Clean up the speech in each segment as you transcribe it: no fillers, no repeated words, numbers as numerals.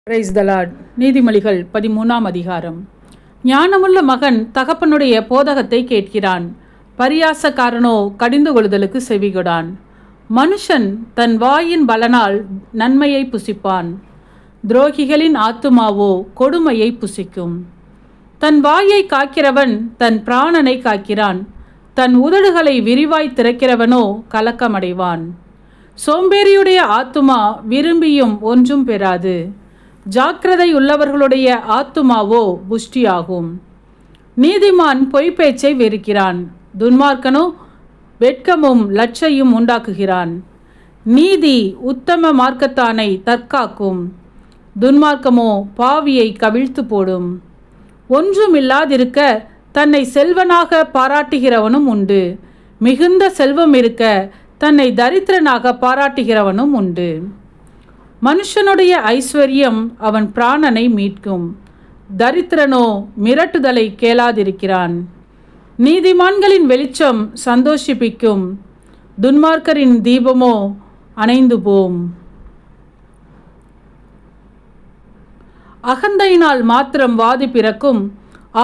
Praise the Lord. நீதிமொழிகள் 13ஆம் அதிகாரம். ஞானமுள்ள மகன் தகப்பனுடைய போதகத்தை கேட்கிறான், பரியாசக்காரனோ கடிந்து கொள்ளுதலுக்கு செவிகொடான். மனுஷன் தன் வாயின் பலனால் நன்மையை புசிப்பான், துரோகிகளின் ஆத்துமாவோ கொடுமையை புசிக்கும். தன் வாயை காக்கிறவன் தன் பிராணனை காக்கிறான், தன் உதடுகளை விரிவாய் திறக்கிறவனோ கலக்கமடைவான். சோம்பேறியுடைய ஆத்துமா விரும்பியும் ஒன்றும் பெறாது, ஜாக்கிரதை உள்ளவர்களுடைய ஆத்துமாவோ புஷ்டியாகும். நீதிமான் பொய்ப்பேச்சை வெறுக்கிறான், துன்மார்க்கனோ வெட்கமும் லட்சையும் உண்டாக்குகிறான். நீதி உத்தம மார்க்கத்தானை தற்காக்கும், துன்மார்க்கமோ பாவியை கவிழ்த்து போடும். ஒன்றுமில்லாதிருக்க தன்னை செல்வனாக பாராட்டுகிறவனும் உண்டு, மிகுந்த செல்வம் இருக்க தன்னை தரித்திரனாக பாராட்டுகிறவனும் உண்டு. மனுஷனுடைய ஐஸ்வர்யம் அவன் பிராணனை மீட்கும், தரித்திரனோ மிரட்டுதலை கேளாதிருக்கிறான். நீதிமான்களின் வெளிச்சம் சந்தோஷிப்பிக்கும், துன்மார்க்கரின் தீபமோ அணைந்து போம். அகந்தையினால் மாத்திரம் வாதி பிறக்கும்,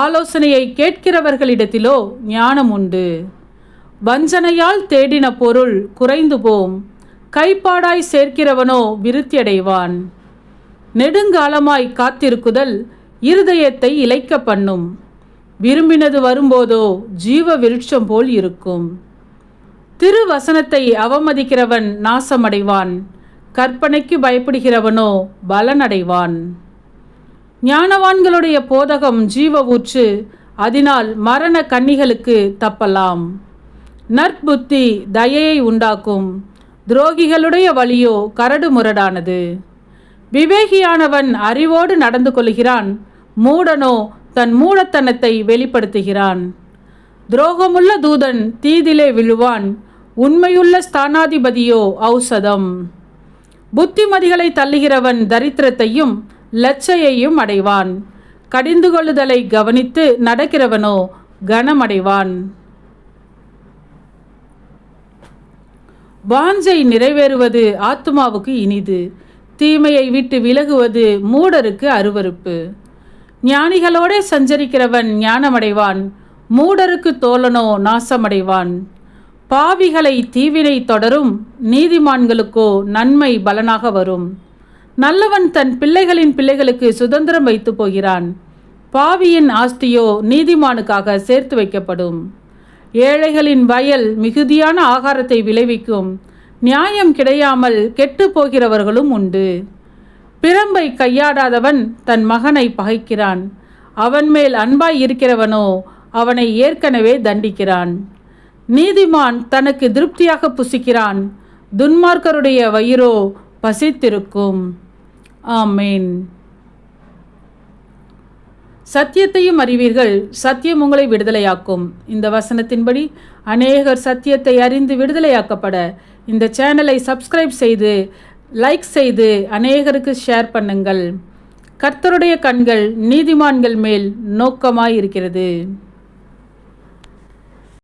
ஆலோசனையை கேட்கிறவர்களிடத்திலோ ஞானம் உண்டு. வஞ்சனையால் தேடின பொருள் குறைந்து போம், கைப்பாடாய் சேர்க்கிறவனோ விருத்தியடைவான். நெடுங்காலமாய் காத்திருக்குதல் இருதயத்தை இளைக்க பண்ணும், விரும்பினது வரும்போதோ ஜீவ விருட்சம் போல் இருக்கும். திருவசனத்தை அவமதிக்கிறவன் நாசமடைவான், கற்பனைக்கு பயப்படுகிறவனோ பலனடைவான். ஞானவான்களுடைய போதகம் ஜீவ ஊற்று, அதனால் மரண கண்ணிகளுக்கு தப்பலாம். நற்புத்தி தயையை உண்டாக்கும், துரோகிகளுடைய வழியோ கரடு முரடானது. விவேகியானவன் அறிவோடு நடந்து கொள்கிறான், மூடனோ தன் மூடத்தனத்தை வெளிப்படுத்துகிறான். துரோகமுள்ள தூதன் தீதிலே விழுவான், உண்மையுள்ள ஸ்தானாதிபதியோ ஔஷதம். புத்திமதிகளை தள்ளுகிறவன் தரித்திரத்தையும் லட்சையையும் அடைவான், கடிந்து கொள்ளுதலை கவனித்து நடக்கிறவனோ கனமடைவான். வாஞ்சை நிறைவேறுவது ஆத்துமாவுக்கு இனிது, தீமையை விட்டு விலகுவது மூடருக்கு அருவருப்பு. ஞானிகளோடே சஞ்சரிக்கிறவன் ஞானமடைவான், மூடருக்கு தோழனோ நாசமடைவான். பாவிகளை தீவினை தொடரும், நீதிமான்களுக்கோ நன்மை பலனாக வரும். நல்லவன் தன் பிள்ளைகளின் பிள்ளைகளுக்கு சுதந்திரம் வைத்து போகிறான், பாவியின் ஆஸ்தியோ நீதிமானுக்காக சேர்த்து வைக்கப்படும். ஏழைகளின் வயல் மிகுதியான ஆகாரத்தை விளைவிக்கும், நியாயம் கிடையாமல் கெட்டு போகிறவர்களும் உண்டு. பிரம்பை கையாடாதவன் தன் மகனை பகைக்கிறான், அவன் மேல் அன்பாய் இருக்கிறவனோ அவனை ஏற்கனவே தண்டிக்கிறான். நீதிமான் தனக்கு திருப்தியாக புசிக்கிறான், துன்மார்க்கருடைய வயிறோ பசித்திருக்கும். ஆமேன். சத்தியத்தையும் அறிவீர்கள், சத்தியம் உங்களை விடுதலையாக்கும். இந்த வசனத்தின்படி அநேகர் சத்தியத்தை அறிந்து விடுதலையாக்கப்பட இந்த சேனலை சப்ஸ்கிரைப் செய்து லைக் செய்து அநேகருக்கு ஷேர் பண்ணுங்கள். கர்த்தருடைய கண்கள் நீதிமான்கள் மேல் நோக்கமாயிருக்கிறது.